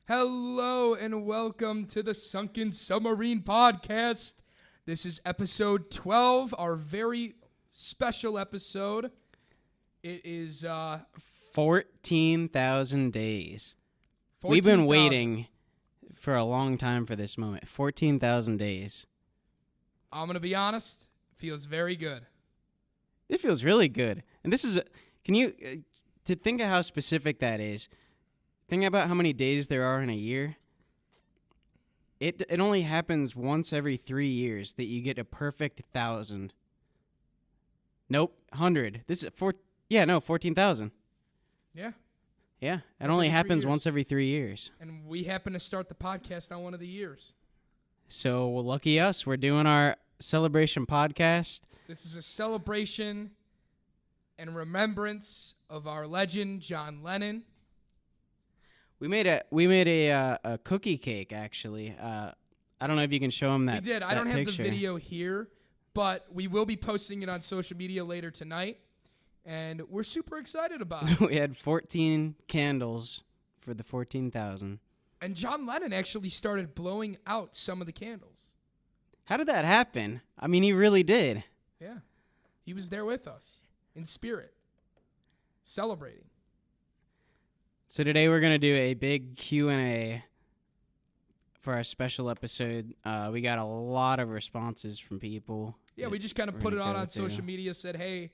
Hello and welcome to the Sunken Submarine Podcast. This is episode 12, our very special episode. It is 14,000 days. 14,000. We've been waiting for a long time for this moment. 14,000 days. I'm going to be honest, feels very good. It feels really good. And this is, to think of how specific that is, think about how many days there are in a year. It only happens once every 3 years that you get a perfect 1,000. Nope, 100. This is 14,000. Yeah. Yeah, it Once only every 3 happens years. once every 3 years. And we happen to start the podcast on one of the years. So lucky us, we're doing our celebration podcast. This is a celebration and remembrance of our legend, John Lennon. We made a cookie cake actually. I don't know if you can show them that. We did. I don't have picture. the video here, but we will be posting it on social media later tonight, and we're super excited about it. We had 14 candles for the 14,000. And John Lennon actually started blowing out some of the candles. How did that happen? I mean, he really did. Yeah. He was there with us in spirit, celebrating. So today we're gonna do a big Q&A for our special episode. We got a lot of responses from people. Yeah, we just kind of put it out on social media, said, hey,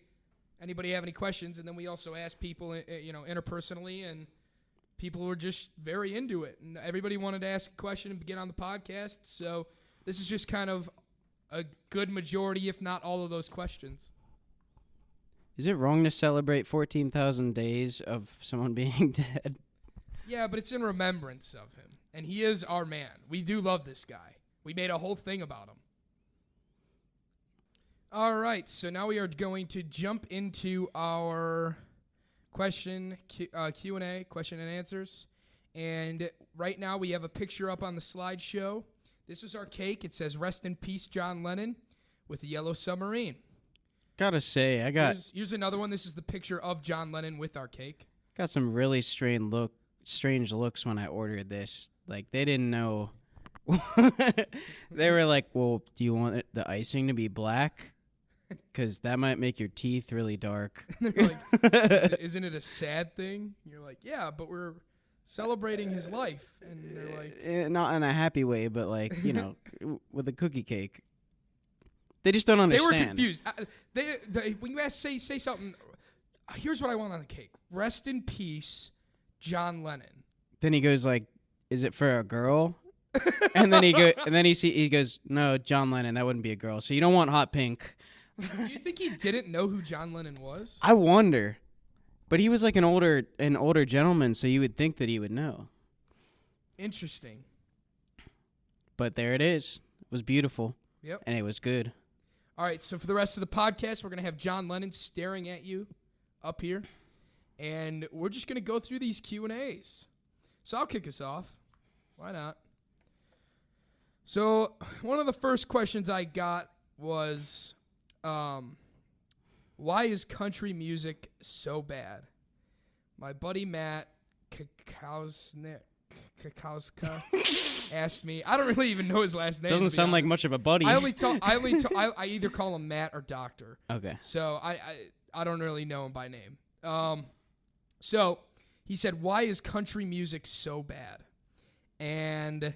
anybody have any questions? And then we also asked people, interpersonally, and people were just very into it. And everybody wanted to ask a question and get on the podcast. So this is just kind of a good majority, if not all of those questions. Is it wrong to celebrate 14,000 days of someone being dead? Yeah, but it's in remembrance of him. And he is our man. We do love this guy. We made a whole thing about him. All right, so now we are going to jump into our Q&A, question and answers. And right now we have a picture up on the slideshow. This was our cake. It says, "Rest in peace, John Lennon," with a yellow submarine. Gotta say, Here's another one. This is the picture of John Lennon with our cake. got some really strange looks when I ordered this. Like, they didn't know. They were like, well, do you want the icing to be black? Because that might make your teeth really dark. And they're like, isn't it a sad thing? And you're like, yeah, but we're celebrating his life. And they're like... not in a happy way, but like, with a cookie cake. They just don't understand. They were confused. When you say something, here's what I want on the cake. Rest in peace, John Lennon. Then he goes like, is it for a girl? And then he goes, no, John Lennon, that wouldn't be a girl. So you don't want hot pink. Do you think he didn't know who John Lennon was? I wonder. But he was like an older gentleman, so you would think that he would know. Interesting. But there it is. It was beautiful. Yep. And it was good. All right, so for the rest of the podcast, we're going to have John Lennon staring at you up here. And we're just going to go through these Q&As. So I'll kick us off. Why not? So one of the first questions I got was, why is country music so bad? My buddy Matt Kakowska asked me. I don't really even know his last name. Doesn't sound like much of a buddy. I either call him Matt or Doctor. Okay. So I don't really know him by name. So he said, why is country music so bad? And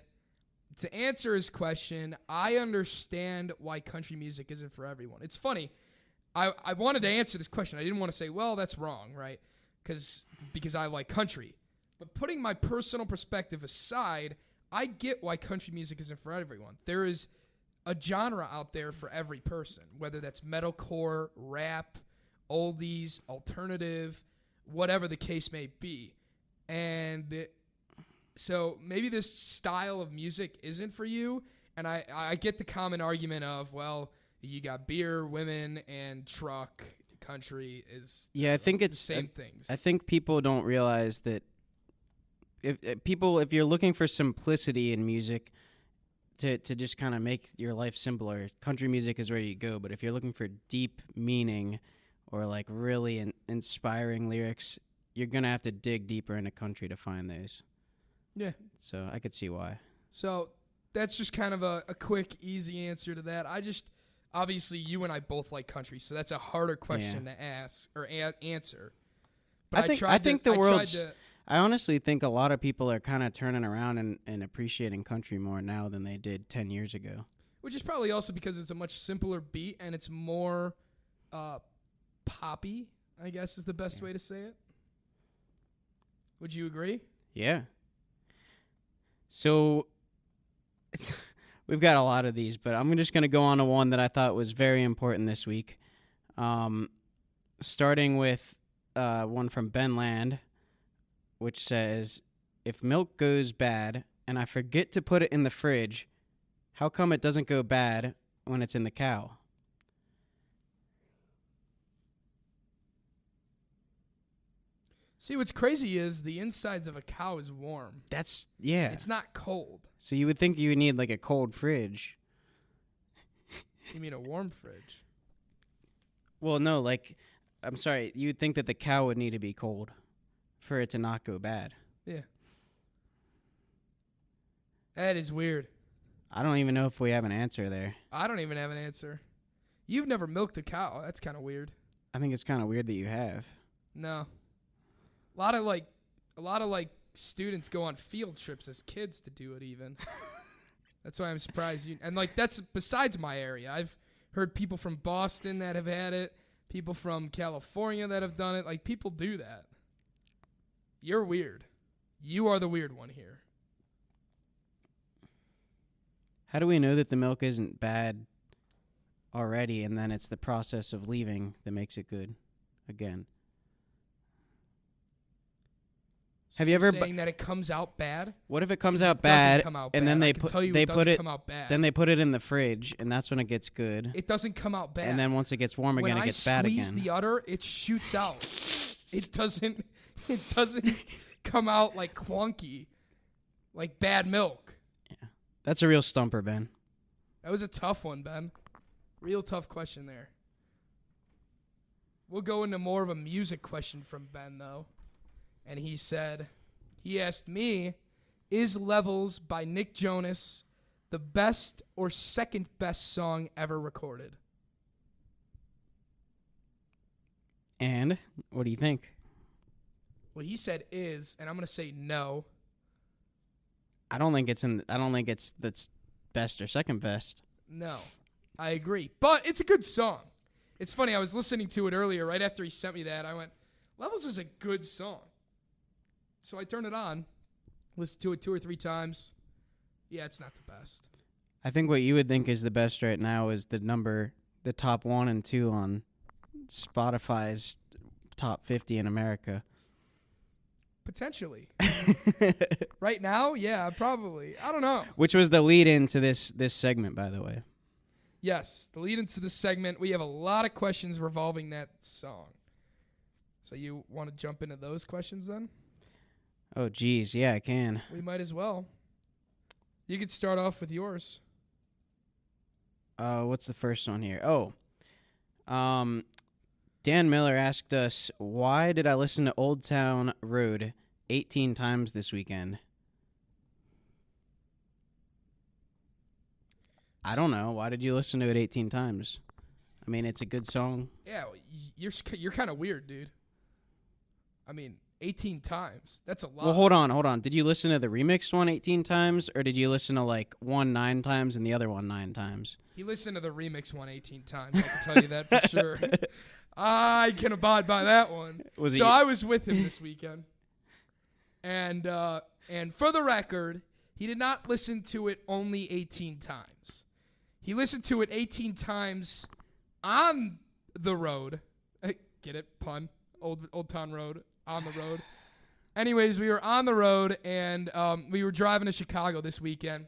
to answer his question, I understand why country music isn't for everyone. It's funny. I wanted to answer this question. I didn't want to say, well, that's wrong, right? Because I like country. But putting my personal perspective aside, I get why country music isn't for everyone. There is a genre out there for every person, whether that's metalcore, rap, oldies, alternative, whatever the case may be. And so maybe this style of music isn't for you. And I get the common argument of, well, you got beer, women, and truck. Country is I think it's the same things. I think people don't realize that if you're looking for simplicity in music to just kind of make your life simpler, country music is where you go. But if you're looking for deep meaning or like really inspiring lyrics, you're going to have to dig deeper into country to find those. Yeah. So I could see why. So that's just kind of a quick, easy answer to that. Obviously, you and I both like country, so that's a harder question to ask or answer. But I honestly think a lot of people are kind of turning around and appreciating country more now than they did 10 years ago. Which is probably also because it's a much simpler beat and it's more poppy, I guess is the best way to say it. Would you agree? Yeah. So we've got a lot of these, but I'm just going to go on to one that I thought was very important this week. Starting with one from Ben Land, which says, if milk goes bad and I forget to put it in the fridge, how come it doesn't go bad when it's in the cow? See, what's crazy is the insides of a cow is warm. Yeah. It's not cold. So you would think you would need like a cold fridge. You mean a warm fridge? Well, no, I'm sorry. You would think that the cow would need to be cold for it to not go bad. Yeah. That is weird. I don't even know if we have an answer there. I don't even have an answer. You've never milked a cow. That's kind of weird. I think it's kind of weird that you have. No. A lot of students go on field trips as kids to do it even. That's why I'm surprised you. And that's besides my area. I've heard people from Boston that have had it, people from California that have done it. People do that. You're weird. You are the weird one here. How do we know that the milk isn't bad already and then it's the process of leaving that makes it good again? So have you ever saying that it comes out bad? What if it comes out bad and then they put it in the fridge and that's when it gets good? It doesn't come out bad. And then once it gets warm again, it gets bad again. When I squeeze the udder, it shoots out. It doesn't come out like clunky, like bad milk. Yeah. That's a real stumper, Ben. That was a tough one, Ben. Real tough question there. We'll go into more of a music question from Ben, though. And he asked me, is Levels by Nick Jonas the best or second best song ever recorded? And what do you think? Well, he said is, and I'm going to say no. I don't think it's that's best or second best. No, I agree. But it's a good song. It's funny, I was listening to it earlier, right after he sent me that. I went, Levels is a good song. So I turned it on, listened to it 2 or 3 times. Yeah, it's not the best. I think what you would think is the best right now is the top 1 and 2 on Spotify's top 50 in America. Potentially. Right now? Yeah, probably. I don't know. Which was the lead into this segment, by the way. Yes, the lead into this segment. We have a lot of questions revolving that song. So you want to jump into those questions then? Oh, geez. Yeah, I can. We might as well. You could start off with yours. What's the first one here? Oh. Dan Miller asked us, why did I listen to Old Town Road 18 times this weekend? I don't know. Why did you listen to it 18 times? I mean, it's a good song. Yeah, you're kind of weird, dude. I mean, 18 times. That's a lot. Well, hold on. Did you listen to the remixed one 18 times, or did you listen to one 9 times and the other one 9 times? He listened to the remix one 18 times. I can tell you that for sure. I can abide by that one. I was with him this weekend. And for the record, he did not listen to it only 18 times. He listened to it 18 times on the road. Get it? Pun. Old Town Road. On the road. Anyways, we were on the road, and we were driving to Chicago this weekend.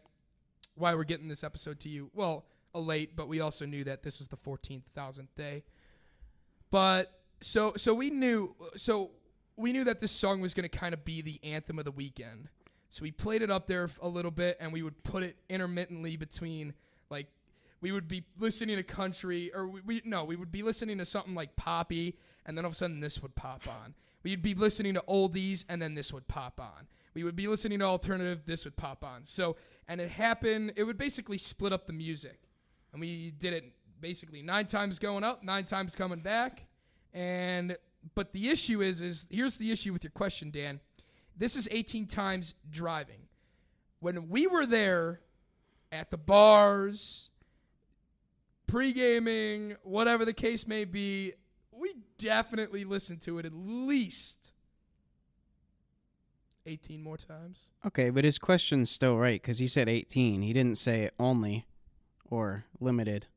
Why we're getting this episode to you. Well, late, but we also knew that this was the 14,000th day. But so we knew that this song was going to kind of be the anthem of the weekend. So we played it up there a little bit, and we would put it intermittently between, we would be listening to country, or we would be listening to something like poppy, and then all of a sudden this would pop on. We'd be listening to oldies, and then this would pop on. We would be listening to alternative. This would pop on. So, and it happened. It would basically split up the music. And we did it basically 9 times going up, 9 times coming back. But the issue is here's the issue with your question, Dan. This is 18 times driving. When we were there at the bars, pre-gaming, whatever the case may be, we definitely listened to it at least 18 more times. Okay, but his question's still right because he said 18. He didn't say only or limited.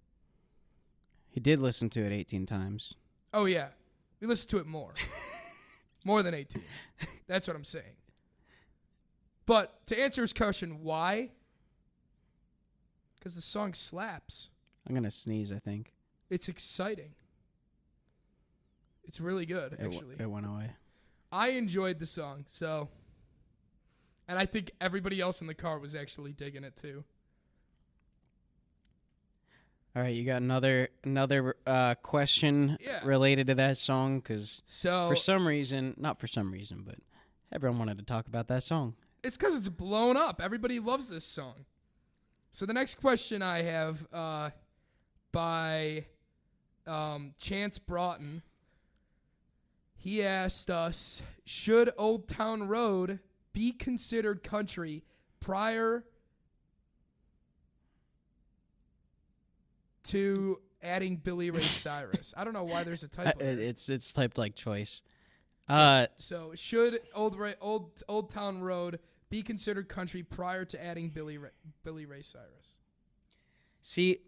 He did listen to it 18 times. Oh, yeah. We listened to it more. More than 18. That's what I'm saying. But to answer his question, why? Because the song slaps. I'm going to sneeze, I think. It's exciting. It's really good, actually. It went away. I enjoyed the song, so. And I think everybody else in the car was actually digging it, too. All right, you got another question related to that song? Because for some reason, not for some reason, but everyone wanted to talk about that song. It's because it's blown up. Everybody loves this song. So the next question I have by Chance Broughton. He asked us, should Old Town Road be considered country prior to adding Billy Ray Cyrus? I don't know why there's a typo. It's typed like choice. So should Old Town Road be considered country prior to adding Billy Ray Cyrus? See,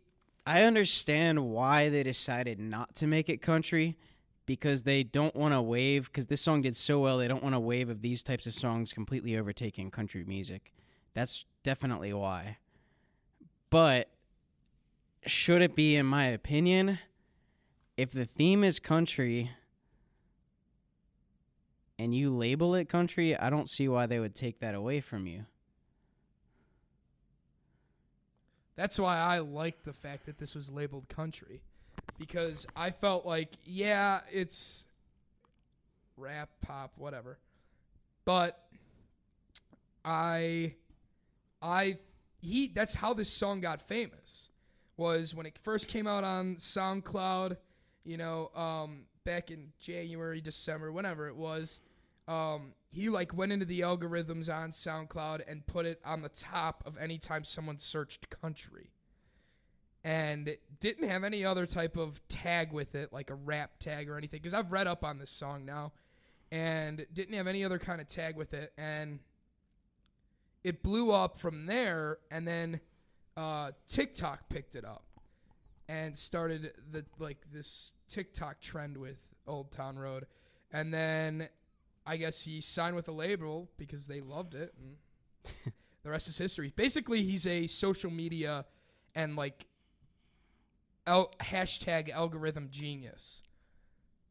I understand why they decided not to make it country, because they don't want to wave, because this song did so well, they don't want a wave of these types of songs completely overtaking country music. That's definitely why. But should it be, in my opinion, if the theme is country and you label it country, I don't see why they would take that away from you. That's why I like the fact that this was labeled country. Because I felt like, yeah, it's rap, pop, whatever. But that's how this song got famous. Was when it first came out on SoundCloud, back in January, December, whenever it was. He went into the algorithms on SoundCloud and put it on the top of any time someone searched country. And didn't have any other type of tag with it, like a rap tag or anything. Because I've read up on this song now. And didn't have any other kind of tag with it. And it blew up from there. And then TikTok picked it up. And started this TikTok trend with Old Town Road. And then I guess he signed with a label because they loved it. And the rest is history. Basically, he's a social media and hashtag algorithm genius.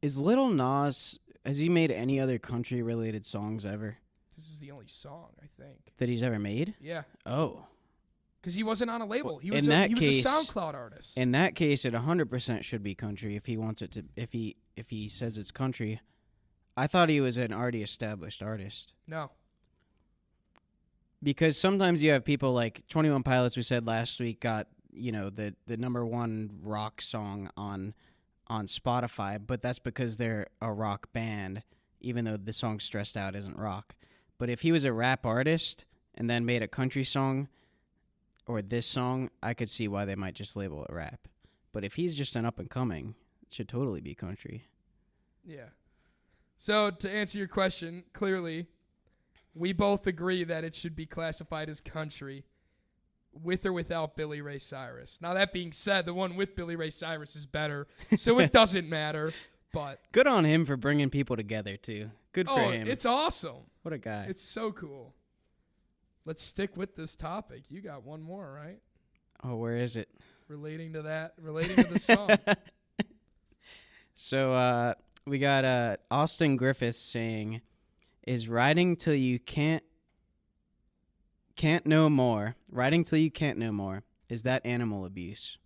Is Lil Nas, has he made any other country related songs ever? This is the only song, I think. That he's ever made? Yeah. Oh. Because he wasn't on a label. He was a SoundCloud artist. In that case, it 100% should be country if he wants it to. If he says it's country. I thought he was an already established artist. No. Because sometimes you have people like 21 Pilots, we said last week, got the number one rock song on Spotify, but that's because they're a rock band, even though the song Stressed Out isn't rock. But if he was a rap artist and then made a country song or this song, I could see why they might just label it rap. But if he's just an up-and-coming, it should totally be country. Yeah. So to answer your question, clearly, we both agree that it should be classified as country, with or without Billy Ray Cyrus. Now, that being said, the one with Billy Ray Cyrus is better, so it doesn't matter. But good on him for bringing people together, too. Good for him. It's awesome. What a guy. It's so cool. Let's stick with this topic. You got one more, right? Oh, where is it? Relating to the song. So we got Austin Griffiths saying, is riding till you can't no more, riding till you can't no more, is that animal abuse?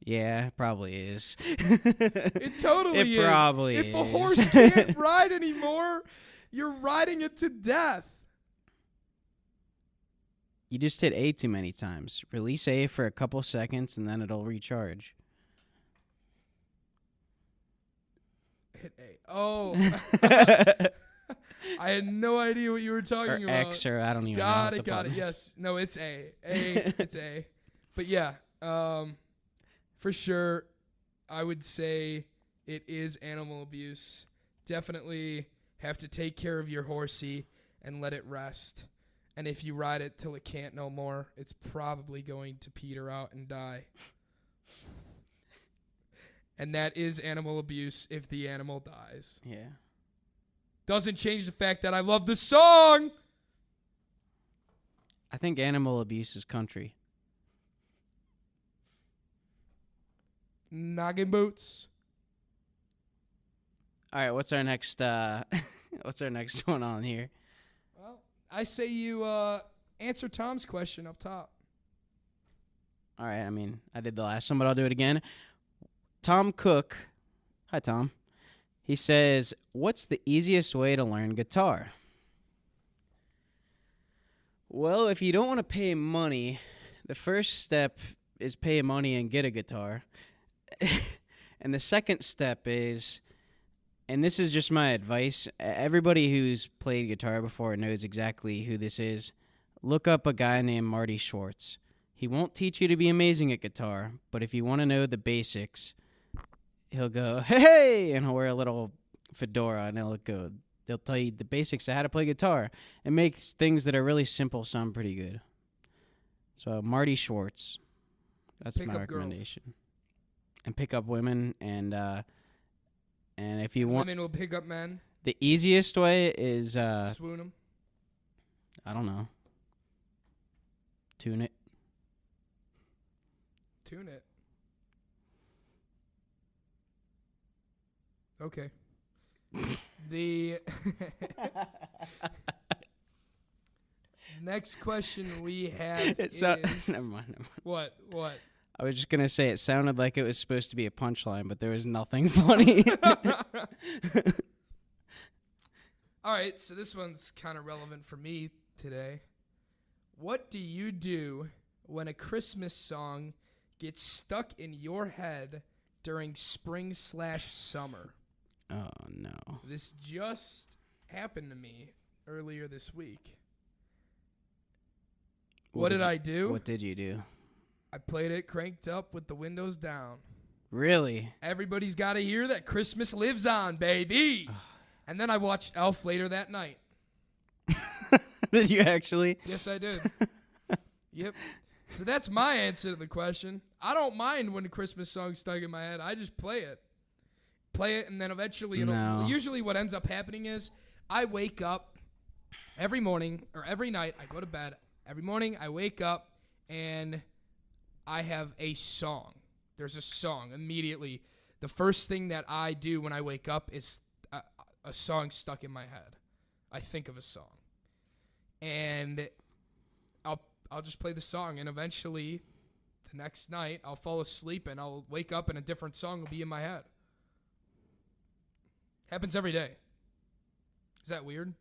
Yeah, it probably is. It totally is. It probably if is. a horse can't ride anymore, you're riding it to death. You just hit A too many times. Release A for a couple seconds, and then it'll recharge. Hit A. Oh. I had no idea what you were talking Or about. X, or I don't even know. Got what it, the got it. button is. Yes. No, it's A. It's A. But yeah, for sure, I would say it is animal abuse. Definitely have to take care of your horsey and let it rest. And if you ride it till it can't no more, it's probably going to peter out and die. And that is animal abuse if the animal dies. Yeah. Doesn't change the fact that I love the song. I think animal abuse is country. Noggin boots. All right, what's our next what's our next one on here? Well, I say you answer Tom's question up top. All right, I mean, I did the last one, but I'll do it again. Tom Cook. Hi, Tom. He says, what's the easiest way to learn guitar? Well, if you don't want to pay money, the first step is pay money and get a guitar. And the second step is, and this is just my advice, everybody who's played guitar before knows exactly who this is. Look up a guy named Marty Schwartz. He won't teach you to be amazing at guitar, but if you want to know the basics, he'll go, hey, and he'll wear a little fedora, and they'll tell you the basics of how to play guitar and make things that are really simple sound pretty good. So Marty Schwartz, that's Pick my up recommendation. Girls. And pick up women, and if you want, women will pick up men. the easiest way is Swoon them. I don't know, tune it. Tune it. Okay. The next question we have is... Never mind. What? I was just going to say it sounded like it was supposed to be a punchline, but there was nothing funny. All right, so this one's kind of relevant for me today. What do you do when a Christmas song gets stuck in your head during spring/summer? Oh, no. This just happened to me earlier this week. What did I do? What did you do? I played it cranked up with the windows down. Really? Everybody's got to hear that Christmas lives on, baby. And then I watched Elf later that night. Did you actually? Yes, I did. Yep. So that's my answer to the question. I don't mind when the Christmas song's stuck in my head. I just play it. And then eventually usually what ends up happening is I wake up every morning or every night. I go to bed. Every morning I wake up and I have a song. There's a song immediately. The first thing that I do when I wake up is a song stuck in my head. I think of a song. And I'll just play the song, and eventually the next night I'll fall asleep and I'll wake up and a different song will be in my head. Happens every day. Is that weird?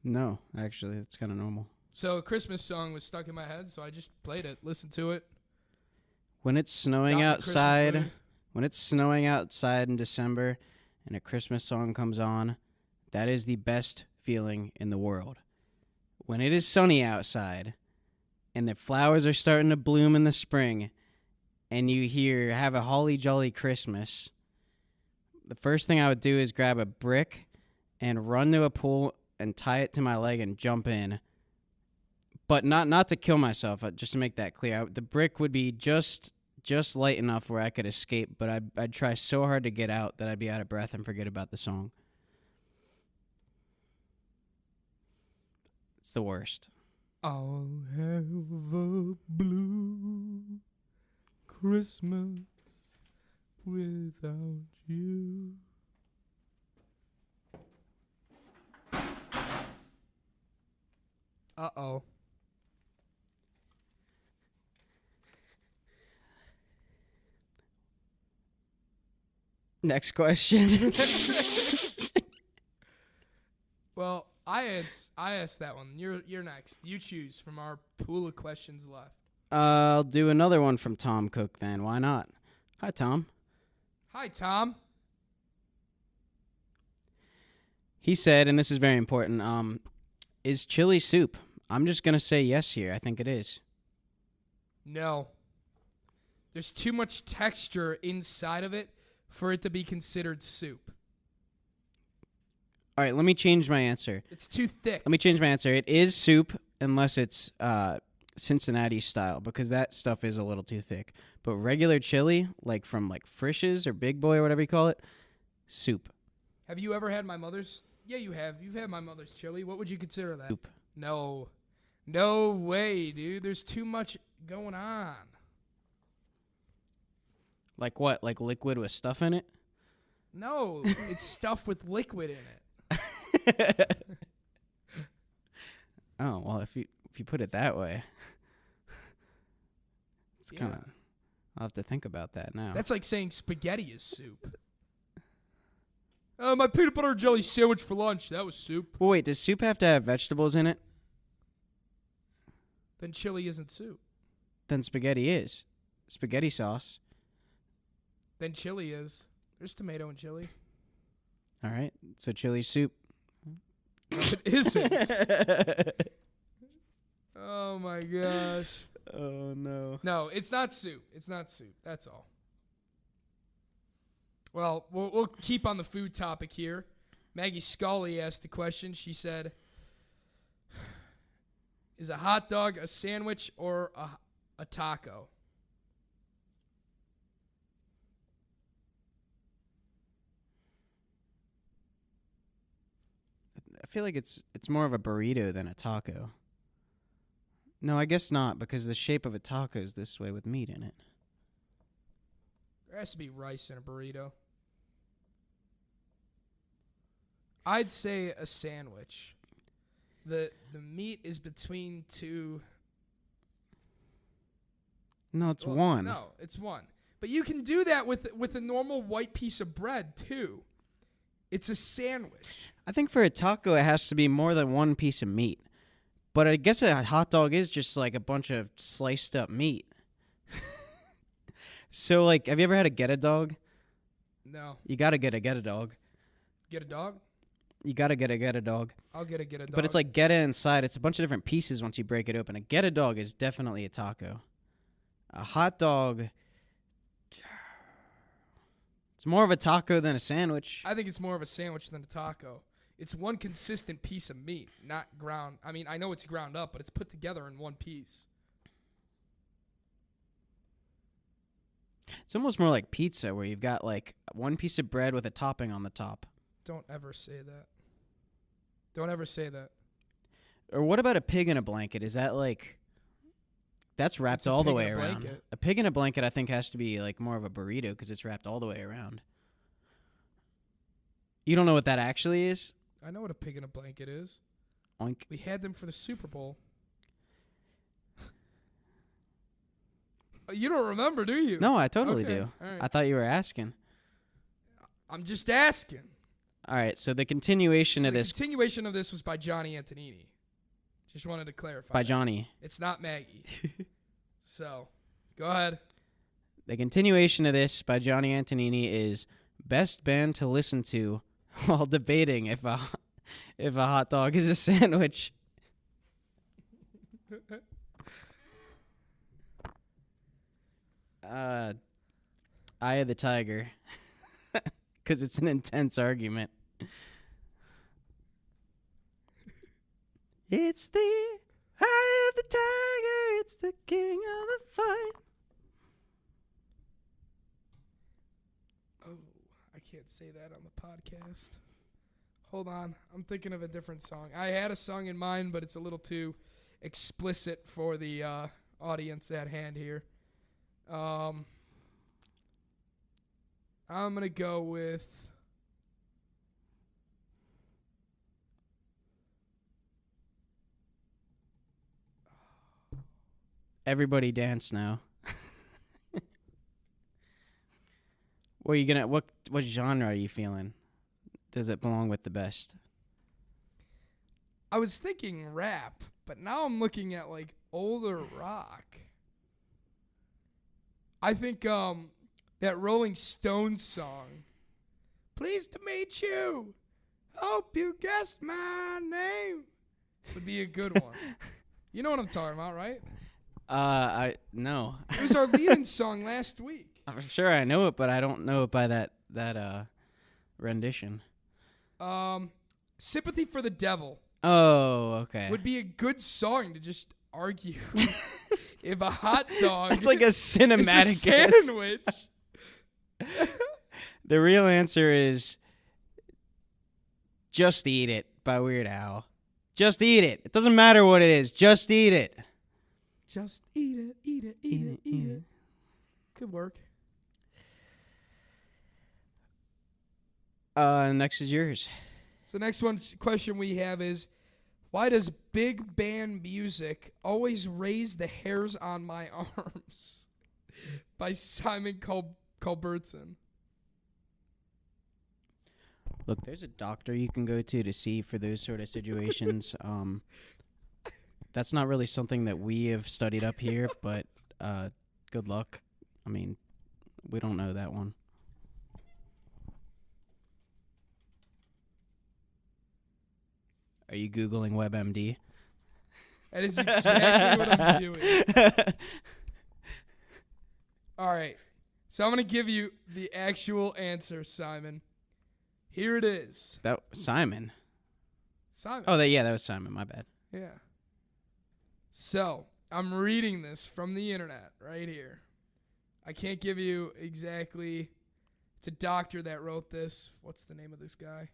No, actually, it's kind of normal. So a Christmas song was stuck in my head, so I just played it, listened to it. When it's snowing outside in December and a Christmas song comes on, that is the best feeling in the world. When it is sunny outside and the flowers are starting to bloom in the spring and you hear "Have a Holly Jolly Christmas," the first thing I would do is grab a brick and run to a pool and tie it to my leg and jump in. But not to kill myself, just to make that clear. The brick would be just light enough where I could escape, but I'd try so hard to get out that I'd be out of breath and forget about the song. It's the worst. I'll have a blue Christmas without you. Uh-oh. Next question. Well, I asked that one. You're next. You choose from our pool of questions left. I'll do another one from Tom Cook then. Why not? Hi, Tom. Hi, Tom. He said, and this is very important, is chili soup? I'm just going to say yes here. I think it is. No. There's too much texture inside of it for it to be considered soup. All right, let me change my answer. It's too thick. Let me change my answer. It is soup unless it's Cincinnati style, because that stuff is a little too thick. But regular chili, like from like Frisch's or Big Boy or whatever you call it, soup. Have you ever had my mother's? Yeah, you have. You've had my mother's chili. What would you consider that? Soup. No. No way, dude. There's too much going on. Like what? Like liquid with stuff in it? No, it's stuff with liquid in it. Oh, well, if you put it that way, it's kind of. I'll have to think about that now. That's like saying spaghetti is soup. My peanut butter and jelly sandwich for lunch. That was soup. Well, wait, does soup have to have vegetables in it? Then chili isn't soup. Then spaghetti is. Spaghetti sauce. Then chili is. There's tomato and chili. All right, so chili soup. No, it isn't. Oh my gosh. Oh no. No, it's not soup. It's not soup. That's all. Well, we'll keep on the food topic here. Maggie Scully asked a question. She said, is a hot dog a sandwich or a taco? I feel like it's more of a burrito than a taco. No, I guess not, because the shape of a taco is this way with meat in it. There has to be rice in a burrito. I'd say a sandwich. The meat is between two. No, it's one. No, it's one. But you can do that with a normal white piece of bread too. It's a sandwich. I think for a taco, it has to be more than one piece of meat. But I guess a hot dog is just like a bunch of sliced up meat. So, like, have you ever had a get-a-dog? No. You gotta get a dog. Get a dog? You gotta get a dog. I'll get a dog. But it's like get inside. It's a bunch of different pieces once you break it open. A get-a-dog is definitely a taco. A hot dog, it's more of a taco than a sandwich. I think it's more of a sandwich than a taco. It's one consistent piece of meat, not ground. I mean, I know it's ground up, but it's put together in one piece. It's almost more like pizza, where you've got like one piece of bread with a topping on the top. Don't ever say that. Don't ever say that. Or what about a pig in a blanket? Is that like... That's wrapped all the way around. Blanket. A pig in a blanket, I think, has to be like more of a burrito because it's wrapped all the way around. You don't know what that actually is? I know what a pig in a blanket is. Oink. We had them for the Super Bowl. You don't remember, do you? No, I totally Okay, do. all right. I thought you were asking. I'm just asking. All right, so the continuation of this... The continuation of this was by Johnny Antonini. Just wanted to clarify. By that. Johnny. It's not Maggie. So, go ahead. The continuation of this by Johnny Antonini is best band to listen to while debating if a hot dog is a sandwich. Eye of the Tiger. Because it's an intense argument. It's the eye of the tiger. It's the king of the fight. Oh, I can't say that on the podcast. Hold on. I'm thinking of a different song. I had a song in mind, but it's a little too explicit for the audience at hand here. I'm going to go with... Everybody dance now. What genre are you feeling? Does it belong with the best? I was thinking rap, but now I'm looking at like older rock. I think that Rolling Stones song, "Pleased to meet you, hope you guessed my name," would be a good one. You know what I'm talking about, right? I no. It was our lead-in song last week. I'm sure I know it, but I don't know it by that rendition. "Sympathy for the Devil" Oh, okay. would be a good song to just argue if a hot dog It's like a cinematic is a sandwich. The real answer is "Just Eat It" by Weird Al. Just eat it. It doesn't matter what it is. Just eat it. Just eat it, eat it, eat it, eat it. Good work. Next is yours. So next question we have is, why does big band music always raise the hairs on my arms? By Simon Culbertson. Look, there's a doctor you can go to see for those sort of situations. That's not really something that we have studied up here, but good luck. I mean, we don't know that one. Are you Googling WebMD? That is exactly what I'm doing. All right. So I'm going to give you the actual answer, Simon. Here it is. That Simon. Simon. Oh, that was Simon. My bad. Yeah. So I'm reading this from the internet right here. I can't give you exactly. It's a doctor that wrote this. What's the name of this guy?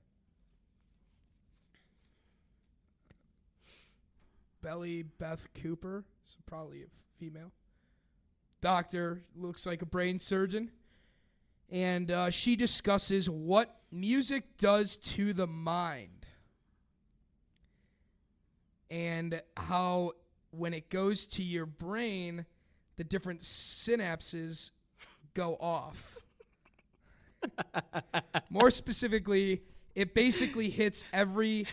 Belly Beth Cooper. So probably a female. Doctor, looks like a brain surgeon. And she discusses what music does to the mind. And how when it goes to your brain, the different synapses go off. More specifically, it basically hits every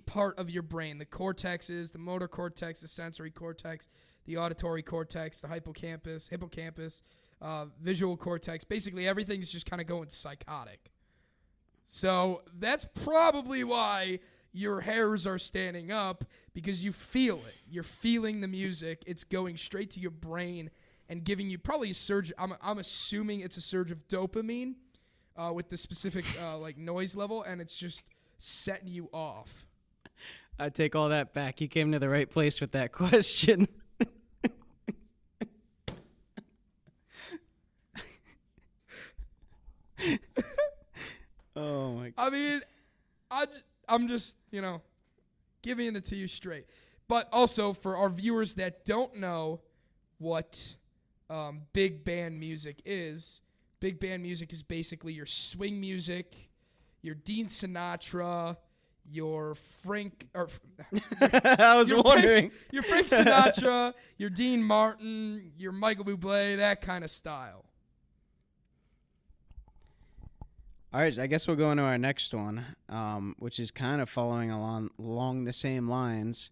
part of your brain. The cortexes, the motor cortex, the sensory cortex, the auditory cortex, the hippocampus, visual cortex. Basically, everything's just kind of going psychotic. So that's probably why your hairs are standing up, because you feel it. You're feeling the music. It's going straight to your brain and giving you probably a surge. I'm assuming it's a surge of dopamine with the specific like noise level, and it's just setting you off. I take all that back. You came to the right place with that question. Oh my God. I mean, I'm just, giving it to you straight. But also, for our viewers that don't know what big band music is basically your swing music, your Dean Sinatra, your Frank... I was wondering. Your Frank Sinatra, your Dean Martin, your Michael Bublé, that kind of style. All right, I guess we'll go into our next one, which is kind of following along the same lines,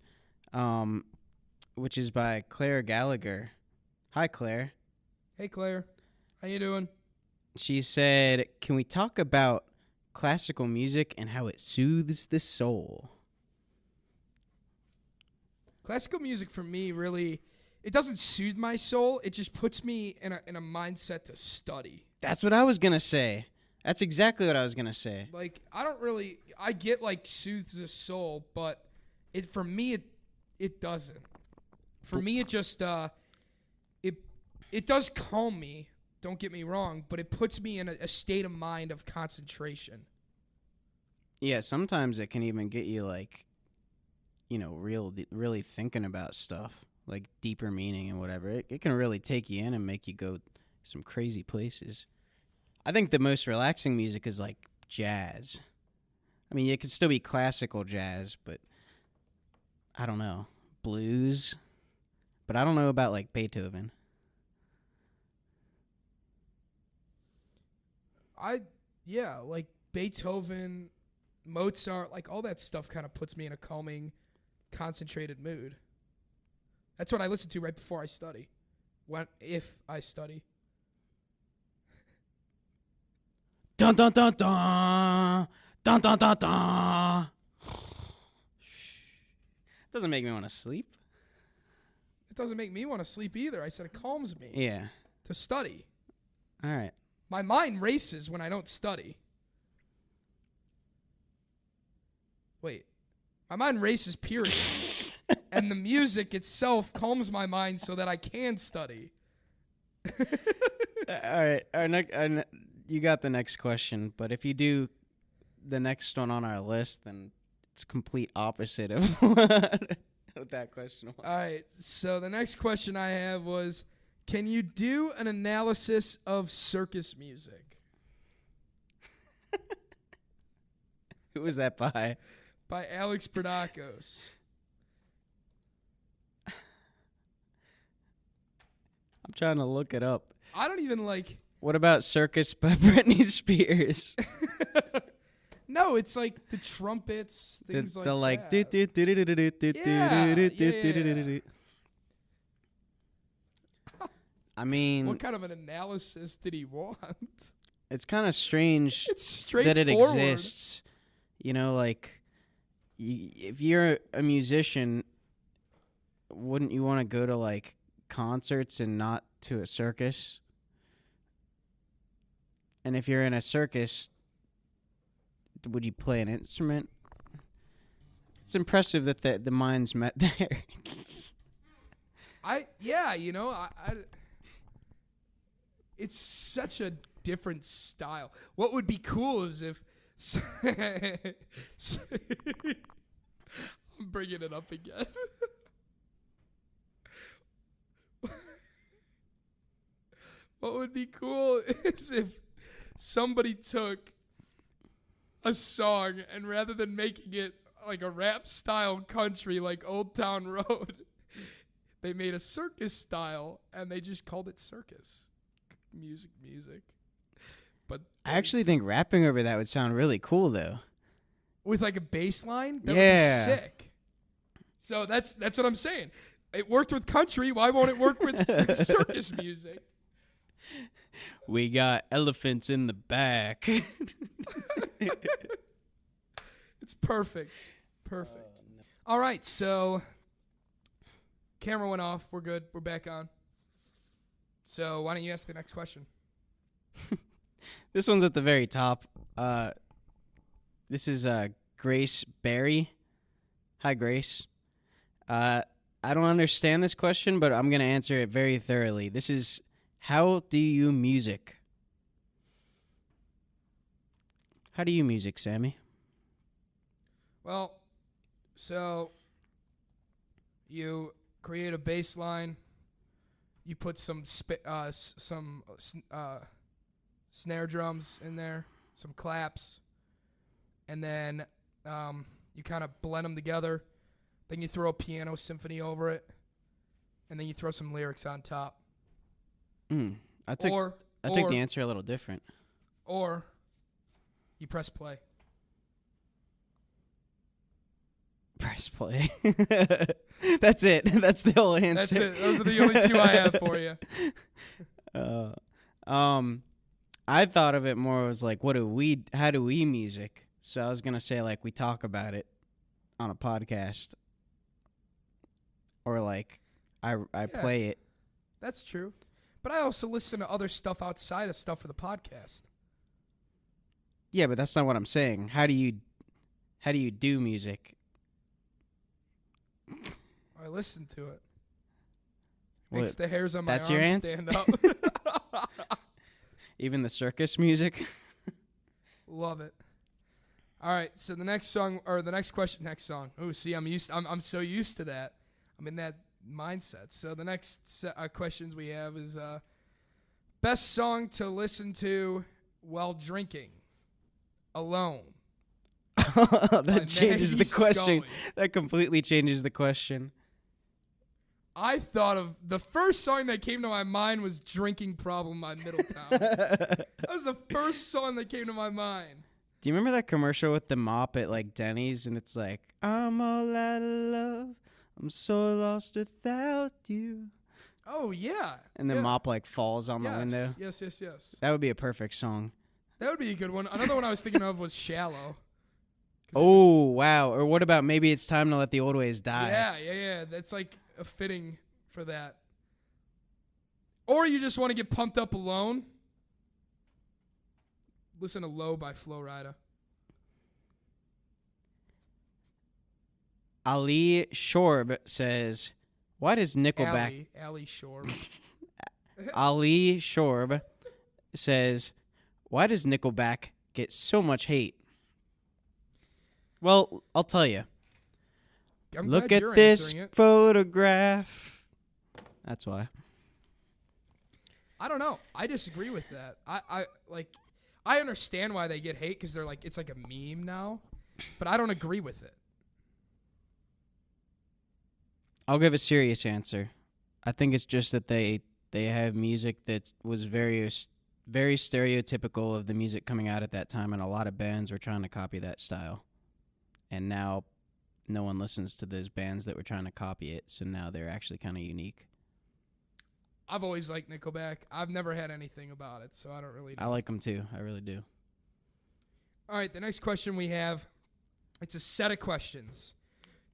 which is by Claire Gallagher. Hi, Claire. Hey, Claire. How you doing? She said, "Can we talk about classical music and how it soothes the soul?" Classical music for me really, it doesn't soothe my soul. It just puts me in a mindset to study. That's what I was going to say. That's exactly what I was going to say. Like, I get like soothes the soul, but for me, it doesn't. For me, it just, it does calm me, don't get me wrong, but it puts me in a state of mind of concentration. Yeah, sometimes it can even get you like, really thinking about stuff, like deeper meaning and whatever. It can really take you in and make you go some crazy places. I think the most relaxing music is like jazz. I mean, it could still be classical jazz, but I don't know. Blues. But I don't know about like Beethoven. Like Beethoven, Mozart, like all that stuff kind of puts me in a calming, concentrated mood. That's what I listen to right before I study. If I study. Dun dun dun dun dun dun dun dun. Doesn't make me want to sleep. It doesn't make me want to sleep either. I said it calms me. Yeah. To study. All right. My mind races when I don't study. Wait. My mind races, period. And the music itself calms my mind so that I can study. All right. You got the next question, but if you do the next one on our list, then it's complete opposite of what that question was. All right. So the next question I have was, can you do an analysis of circus music? Who was that by? By Alex Brodakos. I'm trying to look it up. I don't even like... What about Circus by Britney Spears? No, it's like the trumpets, things the like that. Yeah. I mean... What kind of an analysis did he want? It's kind of strange It's straightforward. that it exists. You know, like, if you're a musician, wouldn't you want to go to, like, concerts and not to a circus? And if you're in a circus, would you play an instrument? It's impressive that the minds met there. It's such a different style. What would be cool is if I'm bringing it up again. What would be cool is if somebody took a song and rather than making it like a rap style country like Old Town Road, they made a circus style and they just called it circus music. But I actually think rapping over that would sound really cool, though. With like a bass line, that would Yeah. be sick. So that's what I'm saying. It worked with country. Why won't it work with circus music? We got elephants in the back. It's perfect. Perfect. All right, so camera went off. We're good. We're back on. So why don't you ask the next question? This one's at the very top. This is Grace Berry. Hi, Grace. I don't understand this question, but I'm going to answer it very thoroughly. This is, how do you music? How do you music, Sammy? Well, so you create a bass line. You put some snare drums in there, some claps, and then you kind of blend them together. Then you throw a piano symphony over it, and then you throw some lyrics on top. I took the answer a little different. Or you press play. Press play. That's it. That's the whole answer. That's it. Those are the only two I have for you. I thought of it more as like, how do we music? So I was going to say, like, we talk about it on a podcast. Or, like, I play it. That's true. But I also listen to other stuff outside of stuff for the podcast. Yeah, but that's not what I'm saying. How do you do music? I listen to it. Makes the hairs on my That's your arms answer? stand up. Even the circus music? Love it. All right, so the next song. Oh, see, I'm so used to that. I'm in that mindset. So the next questions we have is best song to listen to while drinking alone. That changes the question. Scully. That completely changes the question. I thought of the first song that came to my mind was Drinking Problem by Middletown. That was the first song that came to my mind. Do you remember that commercial with the mop at like Denny's and it's like, I'm all out of love, I'm so lost without you. Oh, yeah. And the yeah. mop like falls on the window. Yes. That would be a perfect song. That would be a good one. Another one I was thinking of was Shallow. Oh, wow. Or what about Maybe It's Time to Let the Old Ways Die? Yeah. That's like a fitting for that. Or you just want to get pumped up alone. Listen to Low by Flo Rida. Ali Shorb says, why does Nickelback... Ali Shorb. Ali Shorb says, why does Nickelback get so much hate? Well, I'll tell you. I'm Look glad at you're this answering it. photograph. That's why. I don't know. I disagree with that. I understand why they get hate because they're like it's like a meme now, but I don't agree with it. I'll give a serious answer. I think it's just that they have music that was very stereotypical of the music coming out at that time, and a lot of bands were trying to copy that style. And now no one listens to those bands that were trying to copy it, so now they're actually kind of unique. I've always liked Nickelback. I've never had anything about it, so I don't really know. I like them too. I really do. All right, the next question we have, it's a set of questions.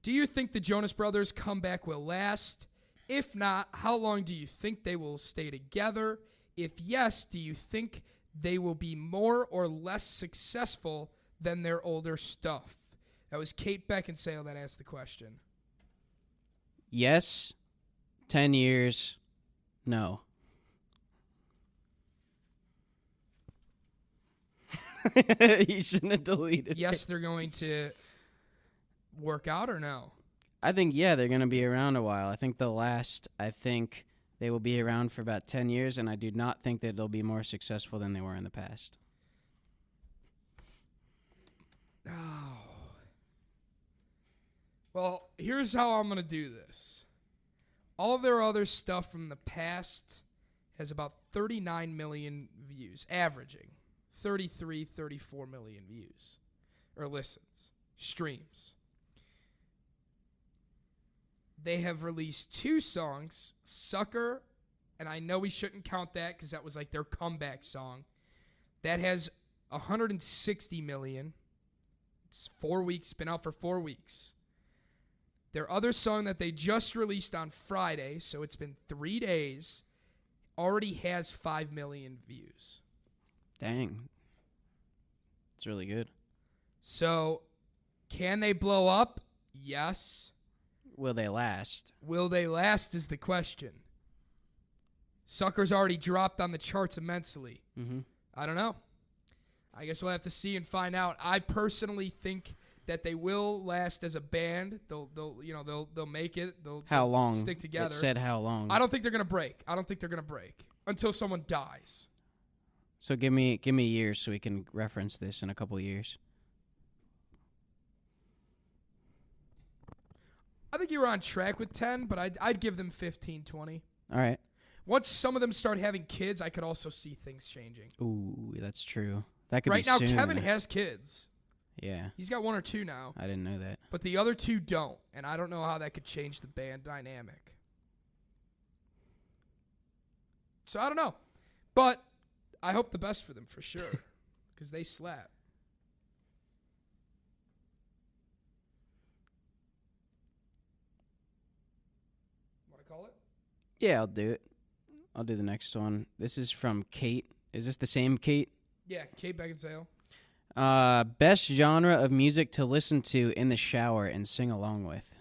Do you think the Jonas Brothers comeback will last? If not, how long do you think they will stay together? If yes, do you think they will be more or less successful than their older stuff? That was Kate Beckinsale that asked the question. Yes. 10 years. No. You shouldn't have deleted Yes, they're going to work out or no? I think, yeah, they're going to be around a while. I think they will be around for about 10 years, and I do not think that they'll be more successful than they were in the past. Oh. Well, here's how I'm going to do this. All their other stuff from the past has about 39 million views, averaging 33, 34 million views, or listens, streams. They have released 2 songs, Sucker, and I know we shouldn't count that because that was like their comeback song. That has 160 million. It's 4 weeks, been out for 4 weeks. Their other song that they just released on Friday, so it's been 3 days, already has 5 million views. Dang. It's really good. So, can they blow up? Yes. Will they last? Will they last is the question. Sucker's already dropped on the charts immensely. Mm-hmm. I don't know. I guess we'll have to see and find out. I personally think that they will last as a band. They'll make it. How long? Stick together. It said how long. I don't think they're gonna break. Until someone dies. So give me years so we can reference this in a couple years. I think you were on track with 10, but I'd give them 15, 20. All right. Once some of them start having kids, I could also see things changing. Ooh, that's true. That could right be now, soon. Kevin has kids. Yeah. He's got 1 or 2 now. I didn't know that. But the other 2 don't, and I don't know how that could change the band dynamic. So I don't know. But I hope the best for them for sure, because they slap. Want to call it? Yeah, I'll do it. I'll do the next one. This is from Kate. Is this the same Kate? Yeah, Kate Beckinsale. Best genre of music to listen to in the shower and sing along with.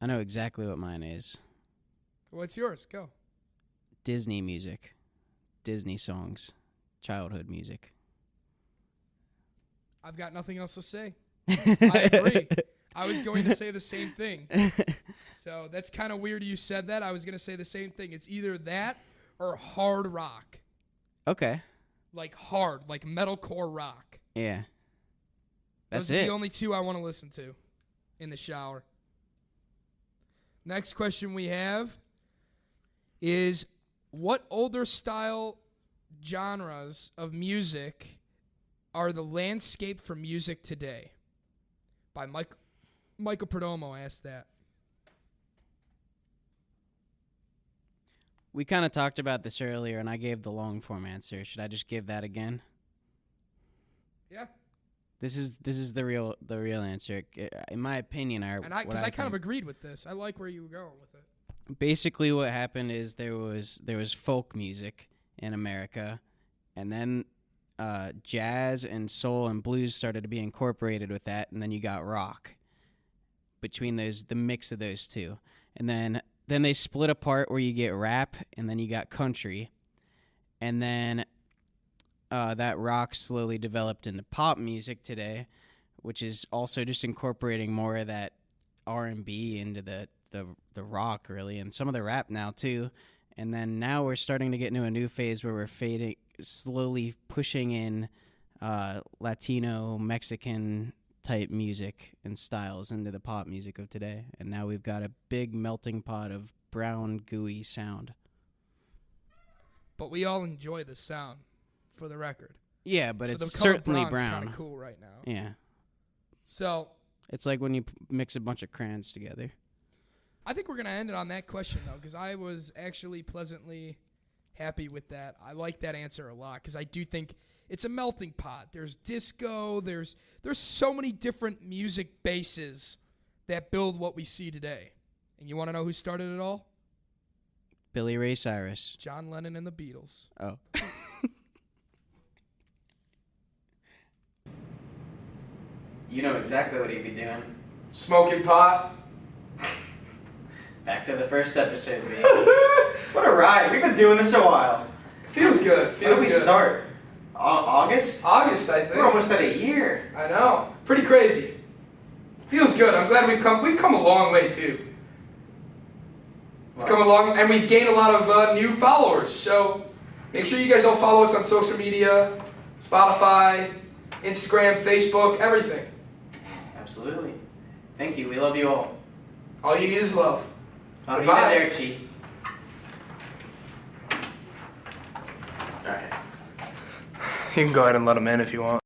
I know exactly what mine is. What's yours? Go. Disney music. Disney songs. Childhood music. I've got nothing else to say. I agree. I was going to say the same thing. So that's kind of weird you said that. I was going to say the same thing. It's either that or hard rock. Okay. Like hard, like metalcore rock. Yeah. That's Those are it. the only 2 I want to listen to in the shower. Next question we have is, what older style genres of music are the landscape for music today? By Michael Perdomo asked that. We kind of talked about this earlier, and I gave the long form answer. Should I just give that again? Yeah. This is the real answer, in my opinion. Because I kind of agreed with this. I like where you were going with it. Basically, what happened is there was folk music in America, and then jazz and soul and blues started to be incorporated with that, and then you got rock. Between the mix of those two, and then they split apart where you get rap, and then you got country, and then that rock slowly developed into pop music today, which is also just incorporating more of that R&B into the rock, really, and some of the rap now too. And then now we're starting to get into a new phase where we're slowly pushing in Latino, Mexican type music and styles into the pop music of today. And now we've got a big melting pot of brown, gooey sound. But we all enjoy the sound, for the record. Yeah, but so it's the color certainly brown's brown. kind of cool right now. Yeah. So It's like when you mix a bunch of crayons together. I think we're going to end it on that question, though, because I was actually pleasantly happy with that. I like that answer a lot because I do think it's a melting pot. There's disco. There's so many different music bases that build what we see today. And you want to know who started it all? Billy Ray Cyrus. John Lennon and the Beatles. Oh. You know exactly what he'd be doing. Smoking pot. Back to the first episode, baby. What a ride. We've been doing this a while. Feels good. When did we start? August? August, I think. We're almost at a year. I know. Pretty crazy. Feels good. I'm glad we've come a long way, too. Wow. Come along, and we've gained a lot of new followers. So make sure you guys all follow us on social media, Spotify, Instagram, Facebook, everything. Absolutely. Thank you. We love you all. All you need is love. I'll be Goodbye. there, Chi. All right. You can go ahead and let them in if you want.